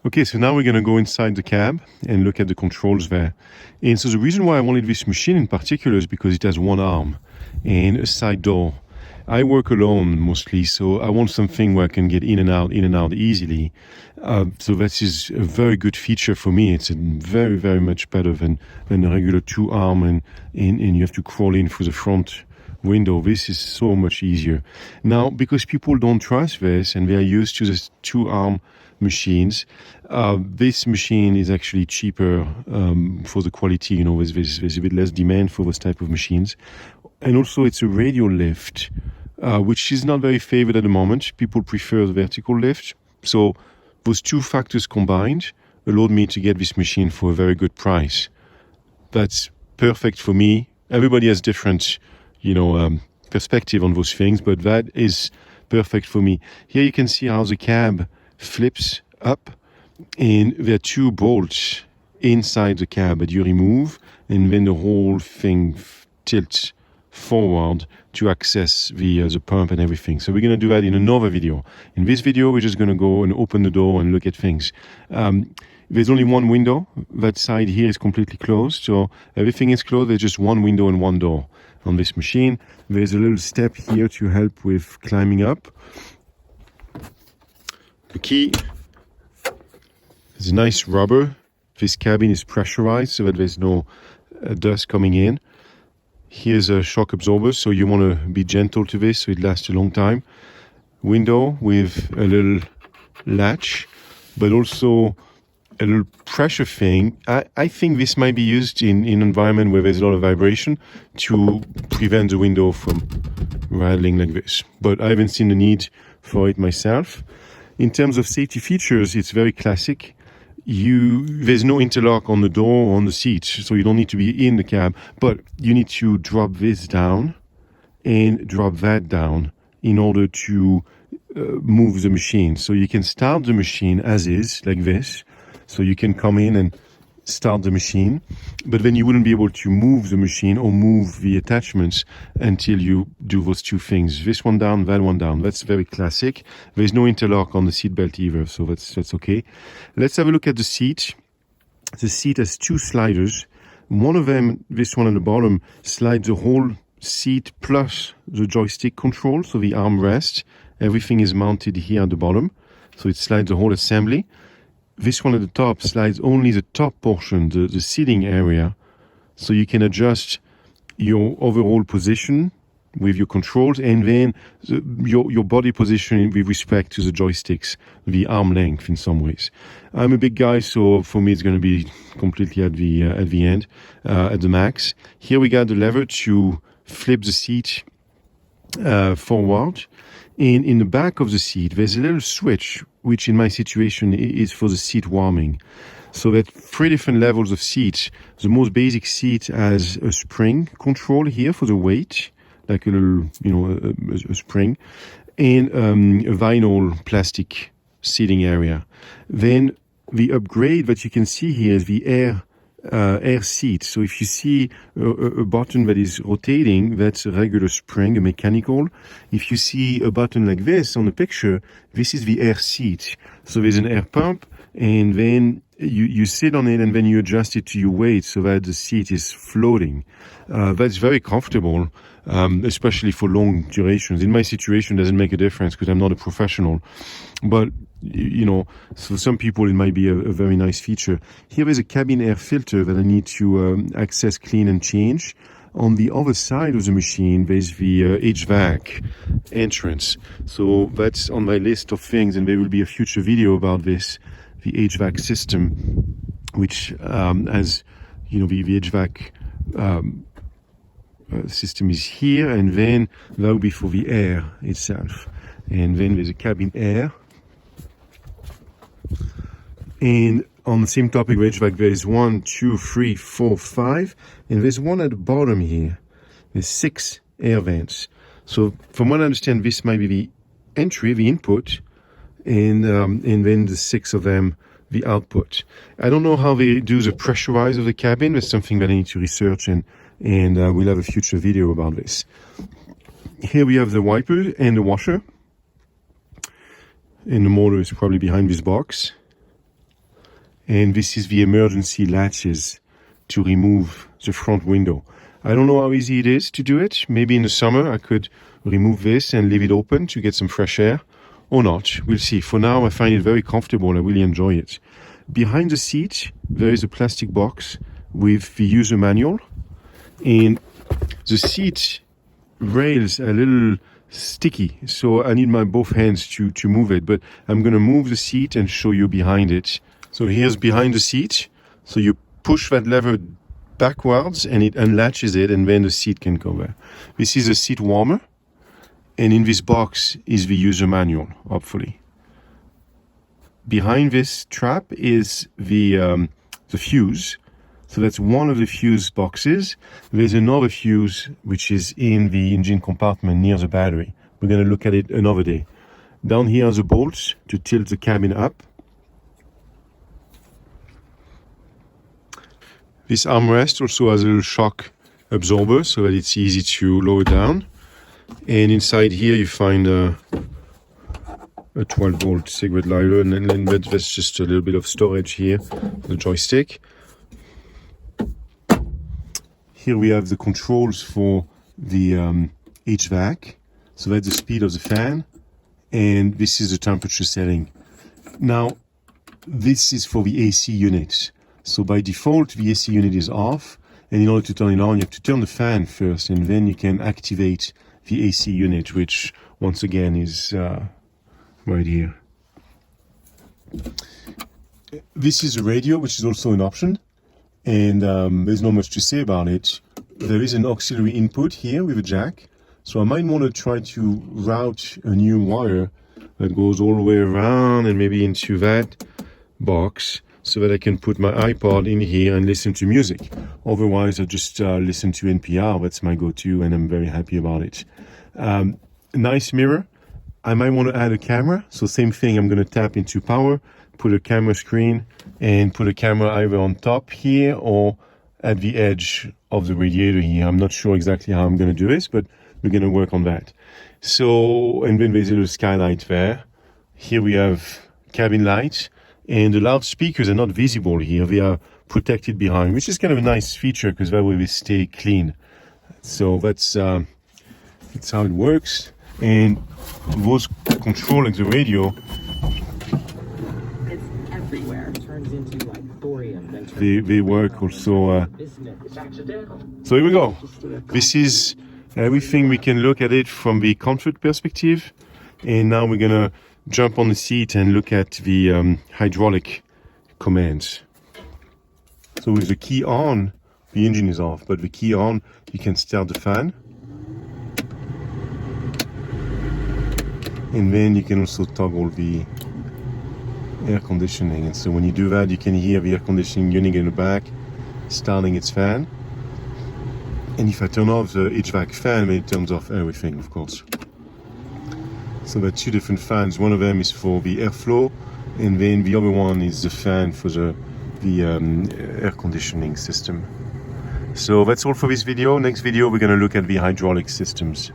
Okay, so now we're going to go inside the cab and look at the controls there. And so the reason why I wanted this machine in particular is because it has one arm and a side door. I work alone mostly, so I want something where I can get in and out easily. So that is a very good feature for me. It's very, very much better than a regular two-arm and you have to crawl in through the front window. This is so much easier. Now, because people don't trust this and they are used to the two-arm machines, this machine is actually cheaper for the quality. You know, there's a bit less demand for this type of machines. And also it's a radial lift, which is not very favored at the moment. People prefer the vertical lift. So those two factors combined allowed me to get this machine for a very good price. That's perfect for me. Everybody has different, perspective on those things, but that is perfect for me. Here you can see how the cab flips up, and there are two bolts inside the cab that you remove, and then the whole thing tilts forward to access the pump and everything. So we're going to do that in another video. In this video, we're just going to go and open the door and look at things. There's only one window. That side here is completely closed, so everything is closed. There's just one window and one door on this machine. There's a little step here to help with climbing up. The key is a nice rubber. This cabin is pressurized so that there's no dust coming in. Here's a shock absorber, so you want to be gentle to this so it lasts a long time. Window with a little latch, but also a little pressure thing. I think this might be used in an environment where there's a lot of vibration to prevent the window from rattling like this. But I haven't seen the need for it myself. In terms of safety features, it's very classic. There's no interlock on the door or on the seat, so you don't need to be in the cab, but you need to drop this down and drop that down in order to move the machine. So you can start the machine as is, like this. So you can come in and start the machine, but then you wouldn't be able to move the machine or move the attachments until you do those two things. This one down, that one down. That's very classic. There's no interlock on the seat belt either, so that's okay. Let's have a look at the seat. The seat has two sliders. One of them, this one at the bottom, slides the whole seat plus the joystick control, so the armrest. Everything is mounted here at the bottom, so it slides the whole assembly. This one at the top slides only the top portion, the seating area, so you can adjust your overall position with your controls and then your body position with respect to the joysticks, the arm length in some ways. I'm a big guy, so for me it's going to be completely at the end, at the max. Here we got the lever to flip the seat forward. And in the back of the seat, there's a little switch, which in my situation is for the seat warming. So that 3 different levels of seats. The most basic seat has a spring control here for the weight, like a little, a spring, and a vinyl plastic seating area. Then the upgrade that you can see here is the air seat. So if you see a button that is rotating, that's a regular spring, a mechanical. If you see a button like this on the picture, this is the air seat. So there's an air pump, and then you sit on it, and then you adjust it to your weight so that the seat is floating. That's very comfortable, especially for long durations. In my situation, it doesn't make a difference because I'm not a professional. But for some people, it might be a very nice feature. Here is a cabin air filter that I need to access, clean, and change. On the other side of the machine, there's the Hvac Entrance. So that's on my list of things, and there will be a future video about this, the Hvac system, which has, the Hvac system is here, and then that will be for the air itself. And then there's a cabin air. And on the same topic with HVAC, there is 1, 2, 3, 4, 5, and there's one at the bottom here. There's 6 air vents. So from what I understand, this might be the entry, the input, and then the 6 of them, the output. I don't know how they do the pressurize of the cabin. That's something that I need to research, and we'll have a future video about this. Here we have the wiper and the washer. And the motor is probably behind this box. and this is the emergency latches to remove the front window. I don't know how easy it is to do it. Maybe in the summer I could remove this and leave it open to get some fresh air, or not. We'll see. For now, I find it very comfortable. I really enjoy it. Behind the seat, there is a plastic box with the user manual, and the seat rails are a little sticky, so I need my both hands to move it, but I'm going to move the seat and show you behind it. So here's behind the seat. So you push that lever backwards and it unlatches it, and then the seat can go there. This is a seat warmer, and in this box is the user manual, hopefully. Behind this trap is the fuse. So that's one of the fuse boxes. There's another fuse which is in the engine compartment near the battery. We're going to look at it another day. Down here are the bolts to tilt the cabin up. This armrest also has a little shock absorber so that it's easy to lower down. And inside here you find a 12-volt cigarette lighter, and then that's just a little bit of storage here, the joystick. Here we have the controls for the HVAC. So that's the speed of the fan, and this is the temperature setting. Now, this is for the AC unit. So by default, the AC unit is off, and in order to turn it on, you have to turn the fan first, and then you can activate the AC unit, which once again is right here. This is a radio, which is also an option, and there's not much to say about it. There is an auxiliary input here with a jack, so I might want to try to route a new wire that goes all the way around and maybe into that box, so that I can put my iPod in here and listen to music. Otherwise, I just listen to NPR. That's my go-to, and I'm very happy about it. Nice mirror. I might want to add a camera. So same thing, I'm going to tap into power, put a camera screen, and put a camera either on top here or at the edge of the radiator here. I'm not sure exactly how I'm going to do this, but we're going to work on that. So, and then there's a little skylight there. Here we have cabin light. And the loudspeakers are not visible here. They are protected behind, which is kind of a nice feature because that way they stay clean. So that's how it works. And those control like the radio, it's everywhere. It turns into like thorium. They work also. So here we go. This is everything. We can look at it from the comfort perspective. And now we're gonna jump on the seat and look at the hydraulic commands. So with the key on, the engine is off, but the key on, you can start the fan. And then you can also toggle the air conditioning. And so when you do that, you can hear the air conditioning unit in the back starting its fan. And if I turn off the HVAC fan, then it turns off everything, of course. So there are two different fans. One of them is for the airflow, and then the other one is the fan for the air conditioning system. So that's all for this video. Next video, we're going to look at the hydraulic systems.